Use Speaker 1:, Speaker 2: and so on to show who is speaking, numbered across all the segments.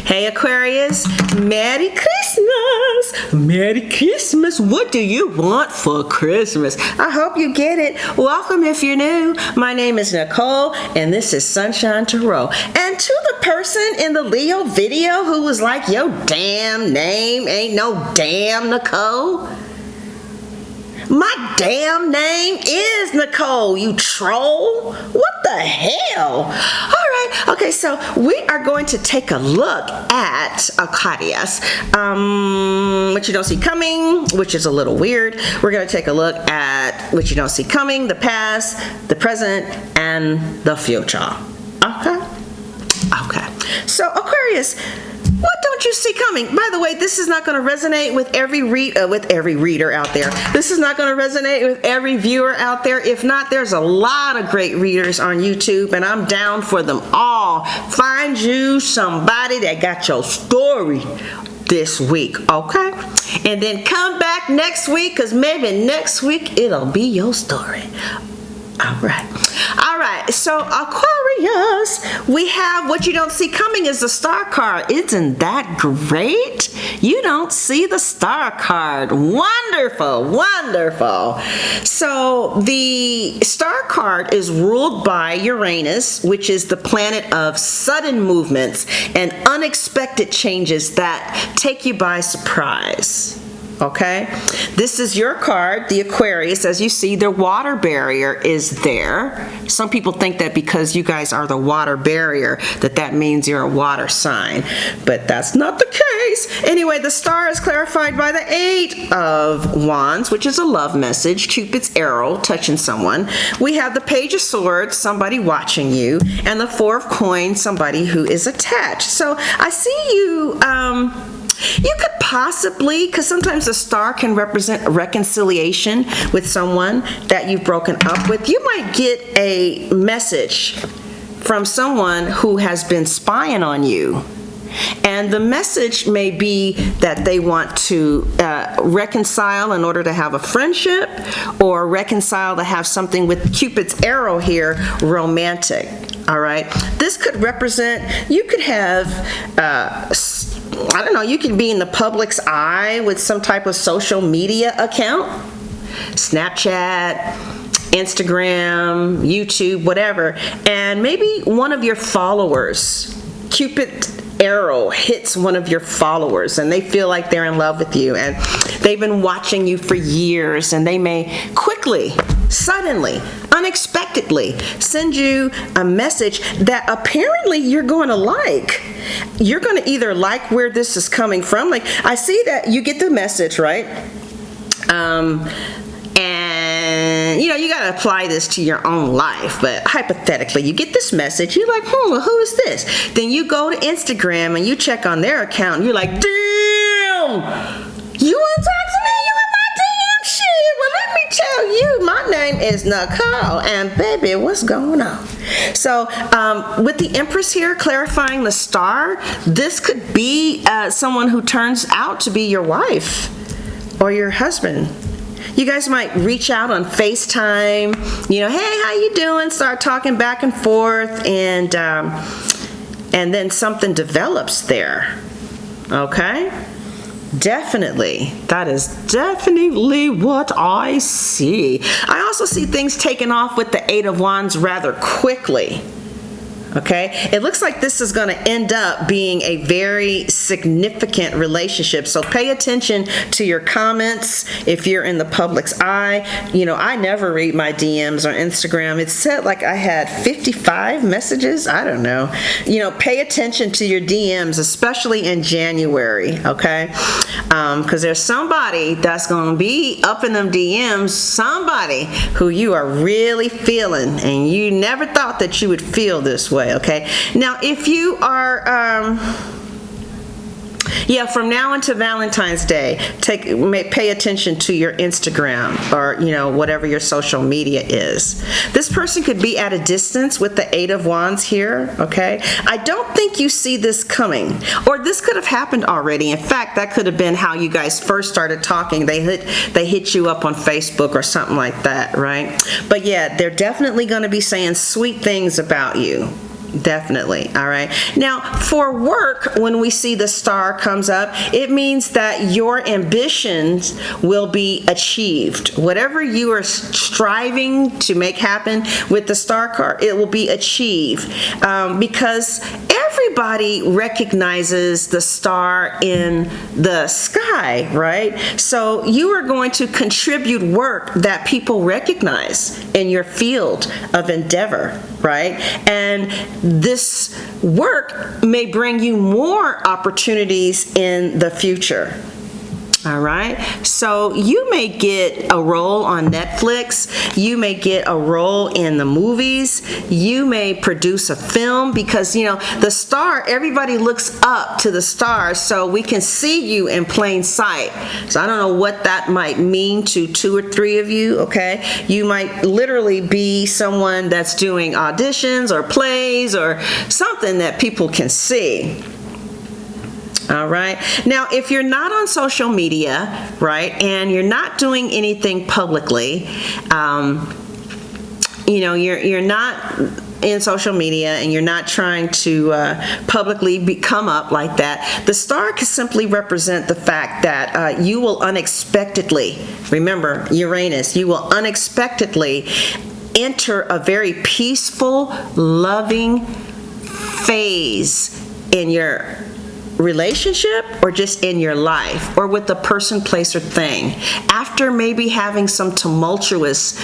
Speaker 1: Hey Aquarius, Merry Christmas! Merry Christmas! What do you want for Christmas? I hope you get it. Welcome if you're new. My name is Nicole and this is Sunshine Tarot. And to the person in the Leo video who was like, yo damn name ain't no damn Nicole. My damn name is Nicole, you troll. What the hell? All right, okay, so we are going to take a look at Aquarius, what you don't see coming, which is a little weird. We're going to take a look at what you don't see coming, the past, the present, and the future. Okay? Okay. So Aquarius, what don't you see coming? By the way, this is not going to resonate with every reader out there. This is not going to resonate with every viewer out there. If not, there's a lot of great readers on YouTube, and I'm down for them all. Find you somebody that got your story this week, okay? And then come back next week, because maybe next week it'll be your story. All right, so Aquarius, we have what you don't see coming is the star card. Isn't that great? You don't see the star card. Wonderful, wonderful. So the star card is ruled by Uranus, which is the planet of sudden movements and unexpected changes that take you by surprise. Okay, this is your card, the Aquarius. As you see, the water barrier is there. Some people think that because you guys are the water barrier, that means you're a water sign, but that's not the case. Anyway, the star is clarified by the 8 of Wands, which is a love message, Cupid's arrow touching someone. We have the Page of Swords, somebody watching you, and the 4 of Coins, somebody who is attached. So I see you, you could possibly, because sometimes the star can represent reconciliation with someone that you've broken up with. You might get a message from someone who has been spying on you. And the message may be that they want to reconcile in order to have a friendship, or reconcile to have something with Cupid's arrow here, romantic. All right. This could represent, you could have, I don't know, you could be in the public's eye with some type of social media account, Snapchat, Instagram, YouTube, whatever, and maybe one of your followers, Cupid arrow hits one of your followers and they feel like they're in love with you and they've been watching you for years, and they may quickly, suddenly, unexpectedly send you a message that apparently you're going to like. You're going to either like where this is coming from. Like, I see that you get the message, right? And you know, you got to apply this to your own life, but hypothetically you get this message, you're like, well, who is this? Then you go to Instagram and you check on their account and you're like, damn, you want to talk to me? You in my DM shit? Well, let me tell you, my name is Nicole, and baby, what's going on? So with the Empress here clarifying the star, this could be someone who turns out to be your wife or your husband. You guys might reach out on FaceTime, you know, hey, how you doing? Start talking back and forth, and then something develops there. Okay? Definitely. That is definitely what I see. I also see things taken off with the 8 of Wands rather quickly. Okay, it looks like this is going to end up being a very significant relationship. So pay attention to your comments if you're in the public's eye. You know, I never read my DMs on Instagram. It said like I had 55 messages. I don't know. You know, pay attention to your DMs, especially in January. Okay, because there's somebody that's going to be up in them DMs, somebody who you are really feeling, and you never thought that you would feel this way. Okay, now if you are from now until Valentine's Day, pay attention to your Instagram, or you know, whatever your social media is. This person could be at a distance with the 8 of Wands here. Okay, I don't think you see this coming, or this could have happened already. In fact, that could have been how you guys first started talking. They hit you up on Facebook or something like that, right? But yeah, they're definitely going to be saying sweet things about you. Definitely. All right. Now, for work, when we see the star comes up, it means that your ambitions will be achieved. Whatever you are striving to make happen with the star card, it will be achieved, because everybody recognizes the star in the sky, right? So you are going to contribute work that people recognize in your field of endeavor, right? And this work may bring you more opportunities in the future. All right, so you may get a role on Netflix, you may get a role in the movies, you may produce a film, because you know the star, everybody looks up to the star, so we can see you in plain sight. So I don't know what that might mean to 2 or 3 of you, okay? You might literally be someone that's doing auditions or plays or something that people can see. All right. Now, if you're not on social media, right, and you're not doing anything publicly, you know, you're not in social media and you're not trying to publicly come up like that, the star can simply represent the fact that you will unexpectedly, remember Uranus, you will unexpectedly enter a very peaceful, loving phase in your relationship or just in your life or with the person, place, or thing after maybe having some tumultuous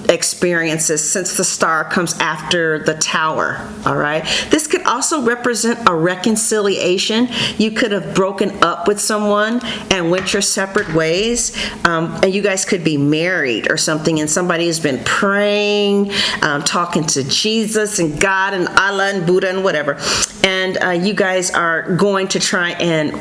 Speaker 1: experiences, since the star comes after the Tower. All right, this could also represent a reconciliation. You could have broken up with someone and went your separate ways, and you guys could be married or something, and somebody has been praying, talking to Jesus and God and Allah and Buddha and whatever, and you guys are going to try and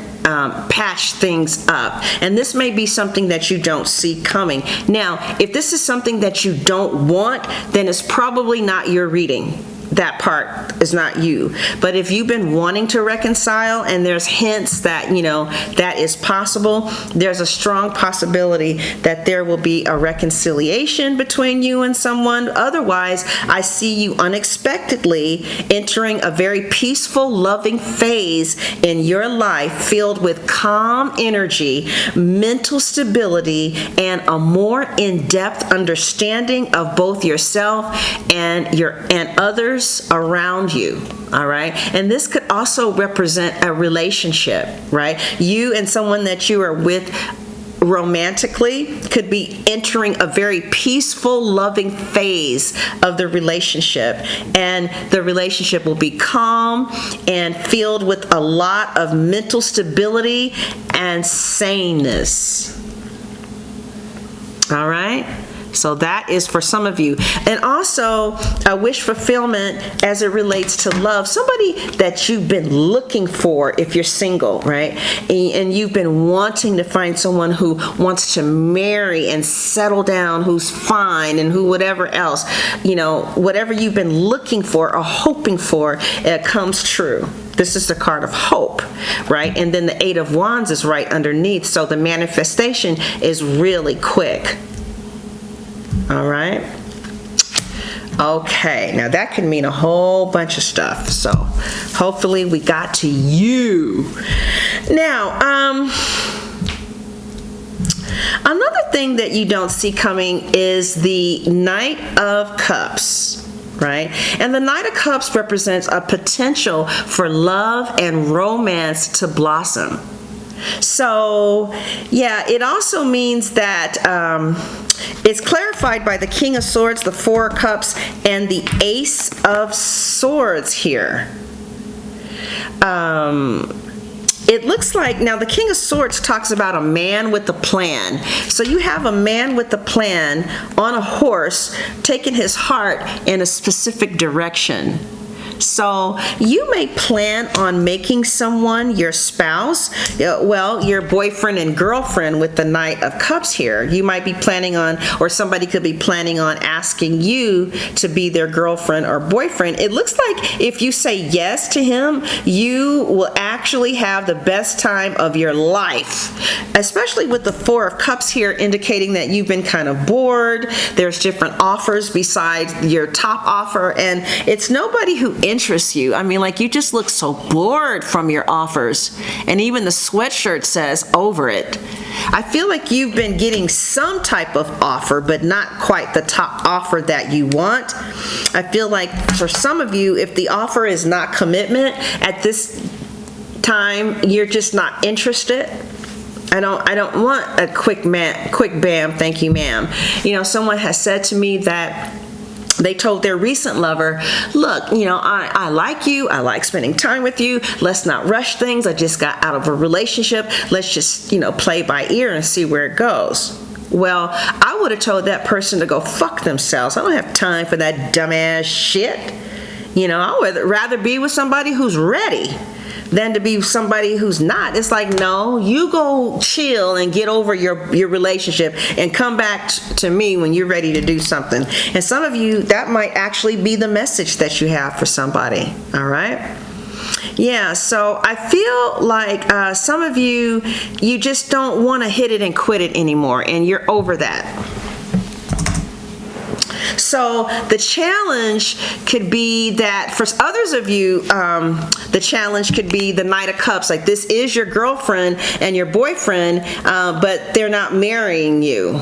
Speaker 1: patch things up. And this may be something that you don't see coming. Now, if this is something that you don't want, then it's probably not your reading. That part is not you. But if you've been wanting to reconcile and there's hints that, you know, that is possible, there's a strong possibility that there will be a reconciliation between you and someone. Otherwise, I see you unexpectedly entering a very peaceful, loving phase in your life filled with calm energy, mental stability, and a more in-depth understanding of both yourself and others around you. All right, and this could also represent a relationship, right? You and someone that you are with romantically could be entering a very peaceful, loving phase of the relationship, and the relationship will be calm and filled with a lot of mental stability and saneness. All right, so that is for some of you. And also a wish fulfillment as it relates to love. Somebody that you've been looking for if you're single, right? And you've been wanting to find someone who wants to marry and settle down, who's fine and who whatever else, you know, whatever you've been looking for or hoping for, it comes true. This is the card of hope, right? And then the 8 of Wands is right underneath. So the manifestation is really quick. All right. Okay, now that can mean a whole bunch of stuff. So hopefully we got to you. Now, another thing that you don't see coming is the Knight of Cups. Right? And the Knight of Cups represents a potential for love and romance to blossom. So, yeah, it also means that it's clarified by the King of Swords, the 4 of Cups, and the Ace of Swords here. It looks like, now the King of Swords talks about a man with a plan. So you have a man with a plan on a horse taking his heart in a specific direction. So you may plan on making someone your spouse, well, your boyfriend and girlfriend with the Knight of Cups here. You might be planning on, or somebody could be planning on asking you to be their girlfriend or boyfriend. It looks like if you say yes to him, you will actually have the best time of your life, especially with the Four of Cups here indicating that you've been kind of bored. There's different offers besides your top offer, and it's nobody who interests you. I mean, like, you just look so bored from your offers, and even the sweatshirt says over it. I feel like you've been getting some type of offer, but not quite the top offer that you want. I feel like for some of you, if the offer is not commitment at this time, you're just not interested. I don't want a quick bam, thank you, ma'am. You know, someone has said to me that they told their recent lover, look, you know, I like you. I like spending time with you. Let's not rush things. I just got out of a relationship. Let's just, you know, play by ear and see where it goes. Well, I would have told that person to go fuck themselves. I don't have time for that dumbass shit. You know, I would rather be with somebody who's ready than to be somebody who's not. It's like, no, you go chill and get over your relationship and come back to me when you're ready to do something. And some of you, that might actually be the message that you have for somebody, all right? Yeah, so I feel like some of you, you just don't want to hit it and quit it anymore, and you're over that. So the challenge could be that for others of you, the challenge could be the Knight of Cups. Like, this is your girlfriend and your boyfriend, but they're not marrying you.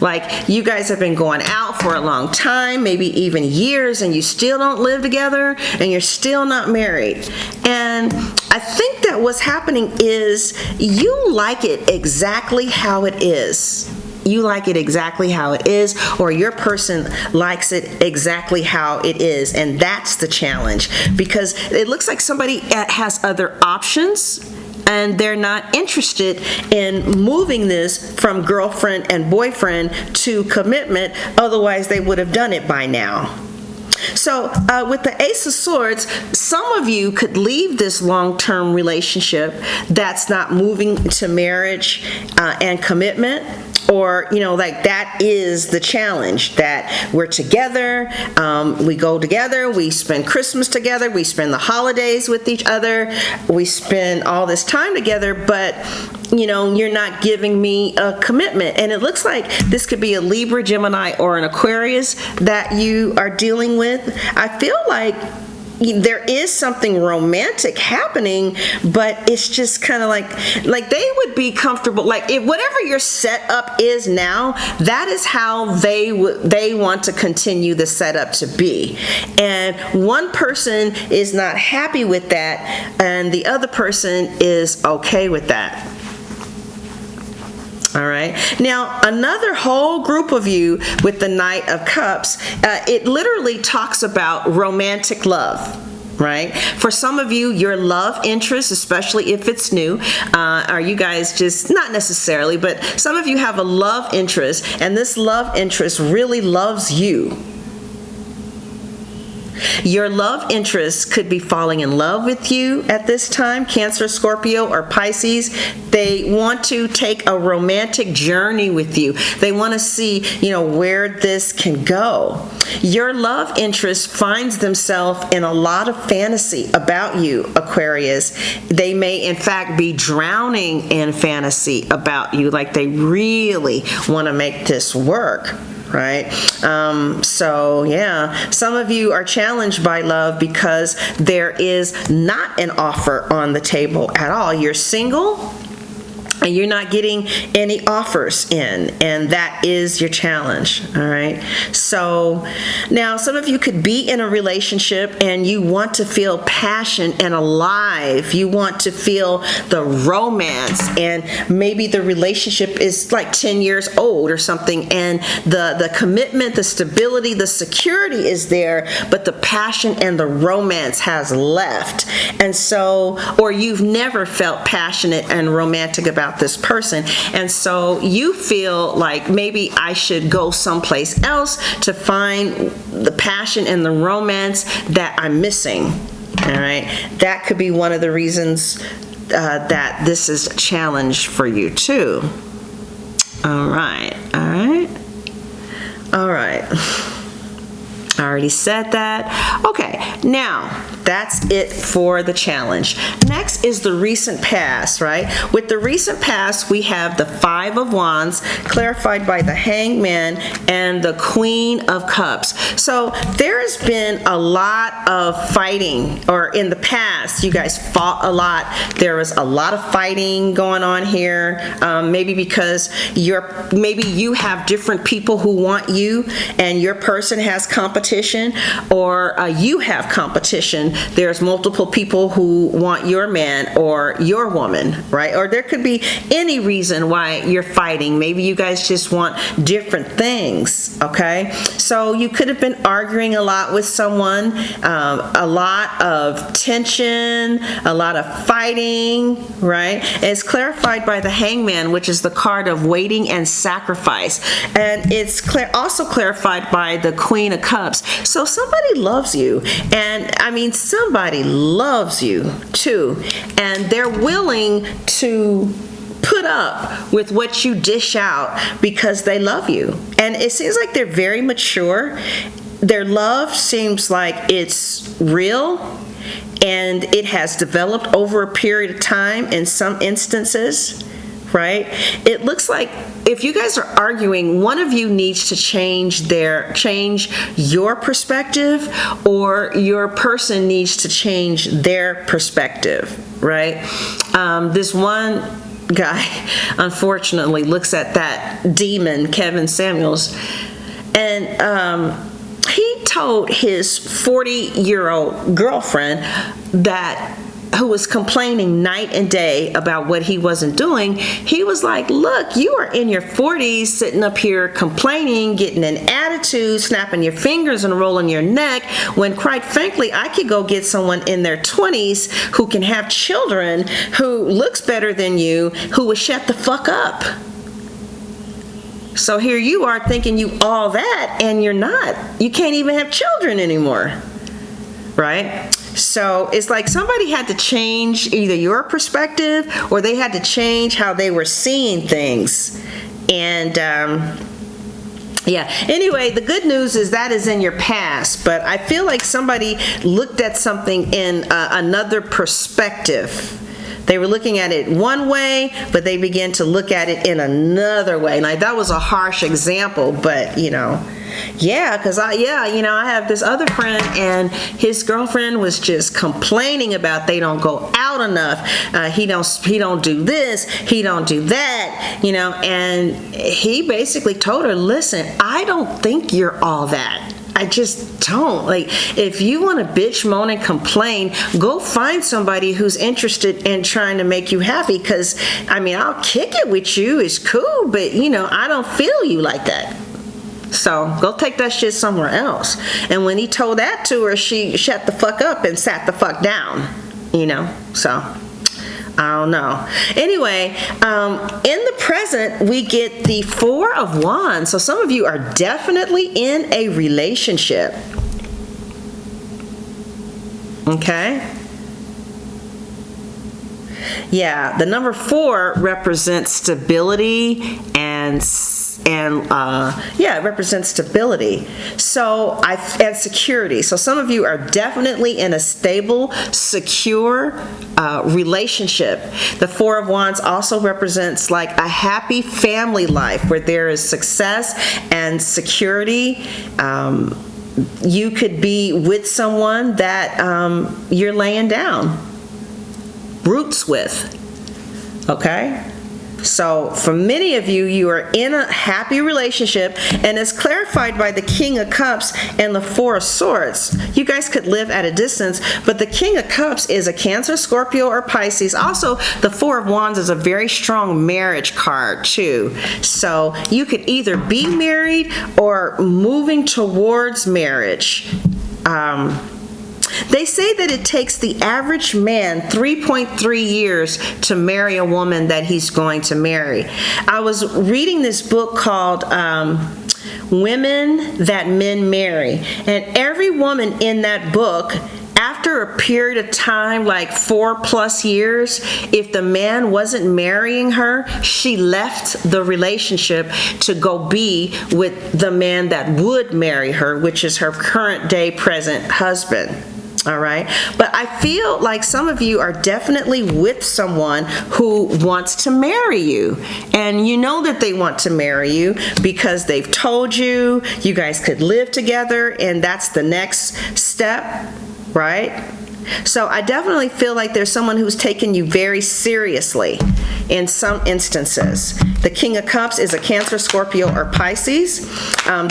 Speaker 1: Like, you guys have been going out for a long time, maybe even years, and you still don't live together, and you're still not married. And I think that what's happening is you like it exactly how it is. You like it exactly how it is, or your person likes it exactly how it is, and that's the challenge, because it looks like somebody has other options and they're not interested in moving this from girlfriend and boyfriend to commitment. Otherwise they would have done it by now. So with the Ace of Swords, some of you could leave this long-term relationship that's not moving to marriage and commitment. Or, you know, like, that is the challenge, that we're together, we go together, we spend Christmas together, we spend the holidays with each other, we spend all this time together, but, you know, you're not giving me a commitment. And it looks like this could be a Libra, Gemini, or an Aquarius that you are dealing with. I feel like there is something romantic happening, but it's just kind of like they would be comfortable, like, if whatever your setup is now, that is how they want to continue the setup to be. And one person is not happy with that, and the other person is okay with that. All right. Now, another whole group of you with the Knight of Cups, it literally talks about romantic love. Right? For some of you, your love interest, especially if it's new, are you guys just, not necessarily, but some of you have a love interest, and this love interest really loves you. Your love interest could be falling in love with you at this time, Cancer, Scorpio, or Pisces. They want to take a romantic journey with you. They want to see, you know, where this can go. Your love interest finds themselves in a lot of fantasy about you, Aquarius. They may, in fact, be drowning in fantasy about you, like they really want to make this work. Right? So yeah, some of you are challenged by love because there is not an offer on the table at all. You're single and you're not getting any offers in, and that is your challenge. All right. So now some of you could be in a relationship and you want to feel passion and alive. You want to feel the romance, and maybe the relationship is like 10 years old or something, and the commitment, the stability, the security is there, but the passion and the romance has left. And so, or you've never felt passionate and romantic about about this person. And so you feel like maybe I should go someplace else to find the passion and the romance that I'm missing. All right, that could be one of the reasons that this is a challenge for you too. All right. I already said that. Okay, now that's it for the challenge. Next is the recent past, right? With the recent past, we have the Five of Wands, clarified by the Hangman and the Queen of Cups. So there has been a lot of fighting, or in the past, you guys fought a lot. There was a lot of fighting going on here. Maybe because maybe you have different people who want you, and your person has competition, or you have competition. There's multiple people who want your man or your woman, right? Or there could be any reason why you're fighting. Maybe you guys just want different things, okay? So you could have been arguing a lot with someone, a lot of tension, a lot of fighting, right? It's clarified by the Hangman, which is the card of waiting and sacrifice. And it's also clarified by the Queen of Cups. So somebody loves you, and I mean somebody loves you too, and they're willing to put up with what you dish out because they love you. And it seems like they're very mature. Their love seems like it's real, and it has developed over a period of time in some instances, right? It looks like if you guys are arguing, one of you needs to change your perspective, or your person needs to change their perspective, right? This one guy, unfortunately, looks at that demon, Kevin Samuels, and he told his 40-year-old girlfriend who was complaining night and day about what he wasn't doing. He was like, look, you are in your 40s sitting up here complaining, getting an attitude, snapping your fingers and rolling your neck, when quite frankly, I could go get someone in their 20s who can have children, who looks better than you, who will shut the fuck up. So here you are thinking you all that, and you're not. You can't even have children anymore, right? So it's like somebody had to change either your perspective, or they had to change how they were seeing things. And yeah, anyway, the good news is that is in your past, but I feel like somebody looked at something in another perspective. They were looking at it one way, but they began to look at it in another way. Like, that was a harsh example, but yeah, because I have this other friend, and his girlfriend was just complaining about they don't go out enough. He don't do this, he don't do that, and he basically told her, listen, I don't think you're all that. I just don't. Like, if you want to bitch, moan, and complain, go find somebody who's interested in trying to make you happy, because, I'll kick it with you, it's cool, but, I don't feel you like that. So go take that shit somewhere else. And when he told that to her, she shut the fuck up and sat the fuck down, so I don't know. Anyway, in the present, we get the Four of Wands. So some of you are definitely in a relationship. Okay? Yeah, the number 4 represents stability and it represents stability. And security. So some of you are definitely in a stable, secure relationship. The Four of Wands also represents like a happy family life where there is success and security. You could be with someone that you're laying down roots with. Okay? So for many of you, you are in a happy relationship, and it's clarified by the King of Cups and the Four of Swords. You guys could live at a distance, but the King of Cups is a Cancer, Scorpio, or Pisces. Also, the Four of Wands is a very strong marriage card too. So you could either be married or moving towards marriage. They say that it takes the average man 3.3 years to marry a woman that he's going to marry. I was reading this book called Women That Men Marry, and every woman in that book, after a period of time, like 4+ years, if the man wasn't marrying her, she left the relationship to go be with the man that would marry her, which is her current day present husband. All right. But I feel like some of you are definitely with someone who wants to marry you. And you know that they want to marry you because they've told you you guys could live together, and that's the next step, right? So I definitely feel like there's someone who's taken you very seriously in some instances. The King of Cups is a Cancer, Scorpio, or Pisces.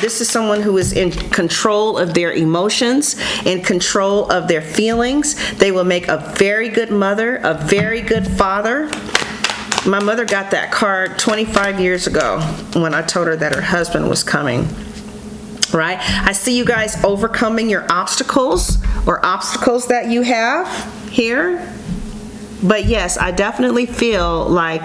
Speaker 1: This is someone who is in control of their emotions, in control of their feelings. They will make a very good mother, a very good father. My mother got that card 25 years ago when I told her that her husband was coming. Right? I see you guys overcoming your obstacles or obstacles that you have here. But yes, I definitely feel like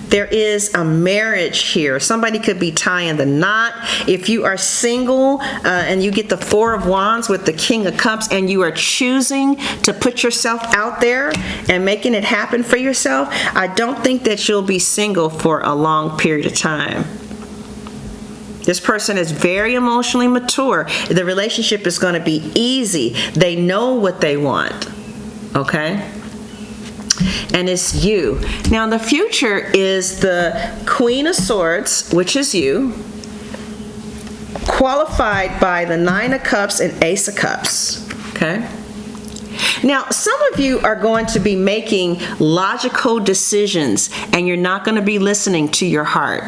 Speaker 1: there is a marriage here. Somebody could be tying the knot. If you are single and you get the Four of Wands with the King of Cups and you are choosing to put yourself out there and making it happen for yourself, I don't think that you'll be single for a long period of time. This person is very emotionally mature. The relationship is going to be easy. They know what they want. Okay? And it's you. Now, the future is the Queen of Swords, which is you, qualified by the Nine of Cups and Ace of Cups. Okay? Now, some of you are going to be making logical decisions, and you're not going to be listening to your heart.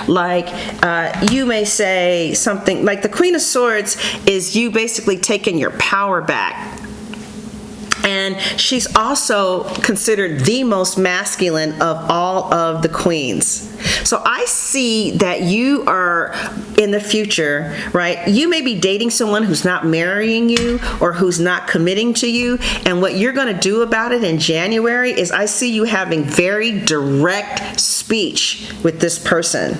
Speaker 1: Like, you may say something like the Queen of Swords is you basically taking your power back. And she's also considered the most masculine of all of the queens. So I see that you are in the future, right? You may be dating someone who's not marrying you or who's not committing to you. And what you're going to do about it in January is I see you having very direct speech with this person.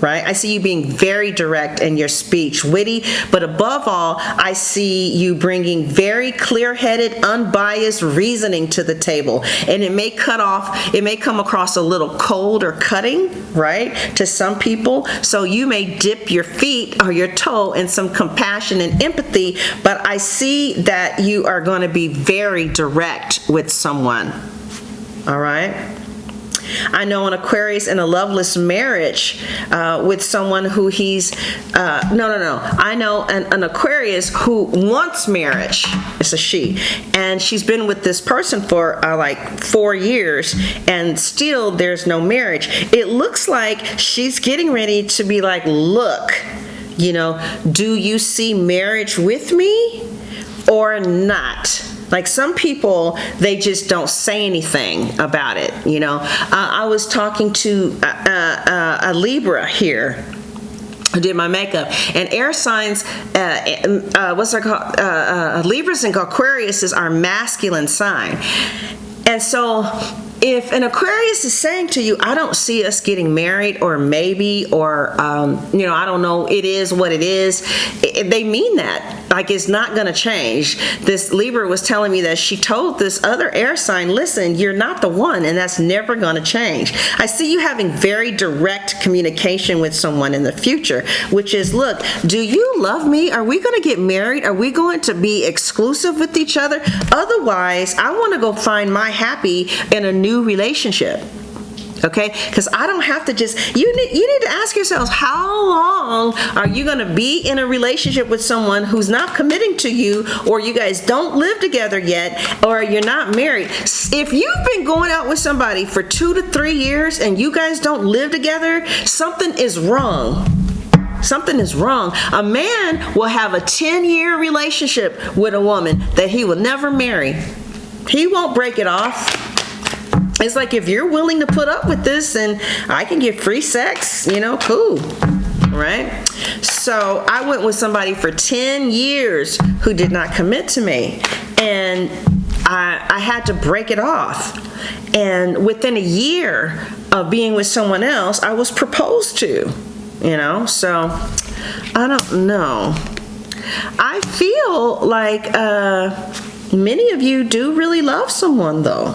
Speaker 1: Right? I see you being very direct in your speech, witty, but above all, I see you bringing very clear-headed, unbiased reasoning to the table. And it may come across a little cold or cutting, right, to some people. So you may dip your feet or your toe in some compassion and empathy, but I see that you are going to be very direct with someone. All right? I know an Aquarius in a loveless marriage with someone who I know an Aquarius who wants marriage. It's a she. And she's been with this person for like 4 years, and still there's no marriage. It looks like she's getting ready to be like, look, do you see marriage with me or not? Like some people, they just don't say anything about it, I was talking to a Libra here who did my makeup, and air signs, Libras and Aquarius is our masculine sign. And so if an Aquarius is saying to you, I don't see us getting married, or maybe, or, I don't know, it is what it is, they mean that. Like, it's not going to change. This Libra was telling me that she told this other air sign, listen, you're not the one, and that's never going to change. I see you having very direct communication with someone in the future, which is, look, do you love me? Are we going to get married? Are we going to be exclusive with each other? Otherwise, I want to go find my happy in a new relationship. Okay, because I don't have to just, you need to ask yourselves, how long are you going to be in a relationship with someone who's not committing to you, or you guys don't live together yet, or you're not married? If you've been going out with somebody for 2 to 3 years and you guys don't live together, something is wrong. Something is wrong. A man will have a 10-year relationship with a woman that he will never marry. He won't break it off. It's like, if you're willing to put up with this and I can get free sex, cool. right? So I went with somebody for 10 years who did not commit to me, and I had to break it off. And within a year of being with someone else, I was proposed to, so I don't know. I feel like many of you do really love someone, though.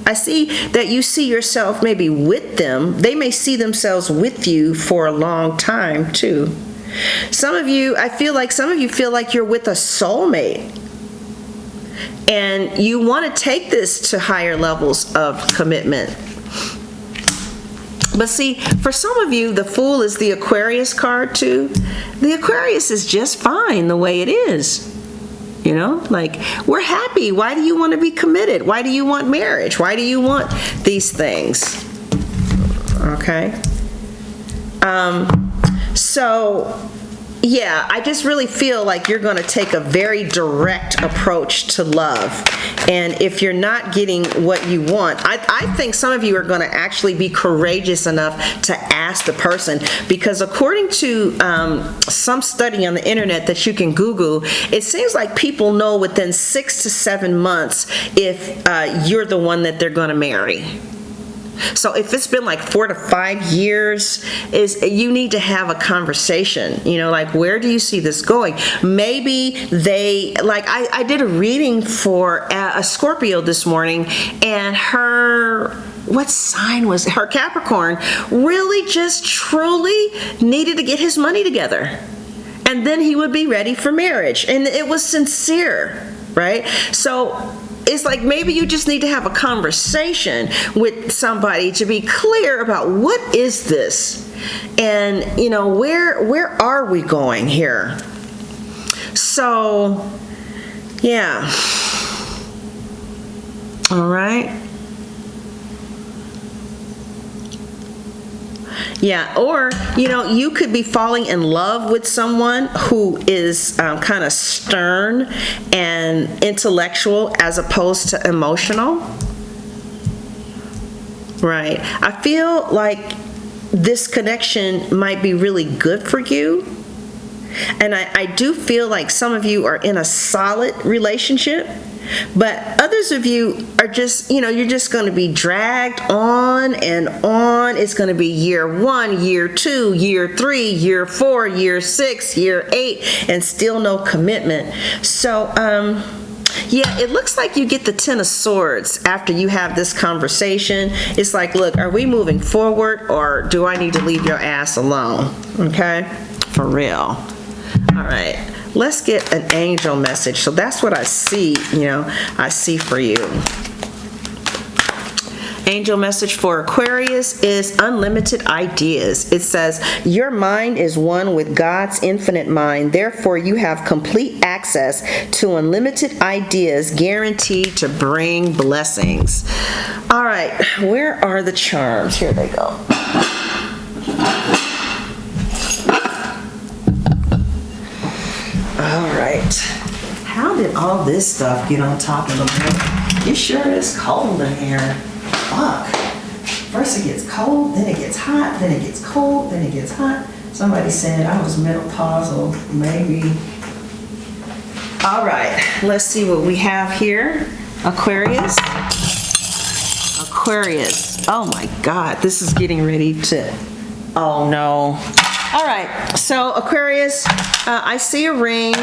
Speaker 1: I see that you see yourself maybe with them. They may see themselves with you for a long time, too. I feel like some of you feel like you're with a soulmate. And you want to take this to higher levels of commitment. But see, for some of you, the Fool is the Aquarius card too. The Aquarius is just fine the way it is. Like, we're happy. Why do you want to be committed? Why do you want marriage? Why do you want these things? Okay. Yeah, I just really feel like you're going to take a very direct approach to love. And if you're not getting what you want, I think some of you are going to actually be courageous enough to ask the person, because according to some study on the internet that you can Google, it seems like people know within 6 to 7 months if you're the one that they're going to marry. So if it's been like 4 to 5 years, you need to have a conversation, like, where do you see this going? Maybe I did a reading for a Scorpio this morning, and what sign was it? Her Capricorn really just truly needed to get his money together. And then he would be ready for marriage. And it was sincere, right? So it's like maybe you just need to have a conversation with somebody to be clear about what is this, and where are we going here. So yeah, all right. Yeah, or, you could be falling in love with someone who is kind of stern and intellectual as opposed to emotional. Right. I feel like this connection might be really good for you. And I do feel like some of you are in a solid relationship. But others of you are just, you're just going to be dragged on and on. It's going to be year 1, year 2, year 3, year 4, year 6, year 8, and still no commitment. So, yeah, it looks like you get the 10 of Swords after you have this conversation. It's like, look, are we moving forward, or do I need to leave your ass alone? Okay? For real. All right. Let's get an angel message. So that's what I see, I see for you. Angel message for Aquarius is unlimited ideas. It says, your mind is one with God's infinite mind. Therefore, you have complete access to unlimited ideas guaranteed to bring blessings. All right, where are the charms? Here they go. All right. How did all this stuff get on top of the board? It sure is cold in here. Fuck. First it gets cold, then it gets hot, then it gets cold, then it gets hot. Somebody said I was menopausal, maybe. All right, let's see what we have here. Aquarius. Aquarius. Oh my God, this is getting ready to, oh no. All right, so Aquarius, I see a ring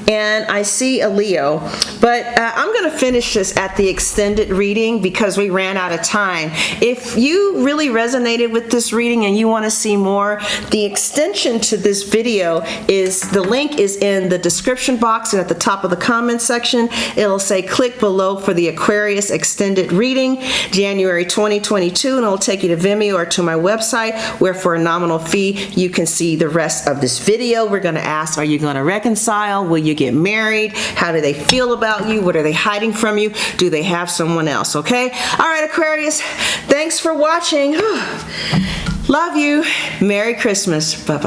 Speaker 1: and I see a Leo, but I'm going to finish this at the extended reading because we ran out of time. If you really resonated with this reading and you want to see more, the extension to this video is, the link is in the description box and at the top of the comment section. It'll say click below for the Aquarius extended reading, January 2022, and it'll take you to Vimeo or to my website, where for a nominal fee you can see the rest of this video. We're going to ask, are you going to reconcile? Will you get married? How do they feel about you? What are they hiding from you? Do they have someone else? Okay? All right, Aquarius, thanks for watching. Love you. Merry Christmas. Bye-bye.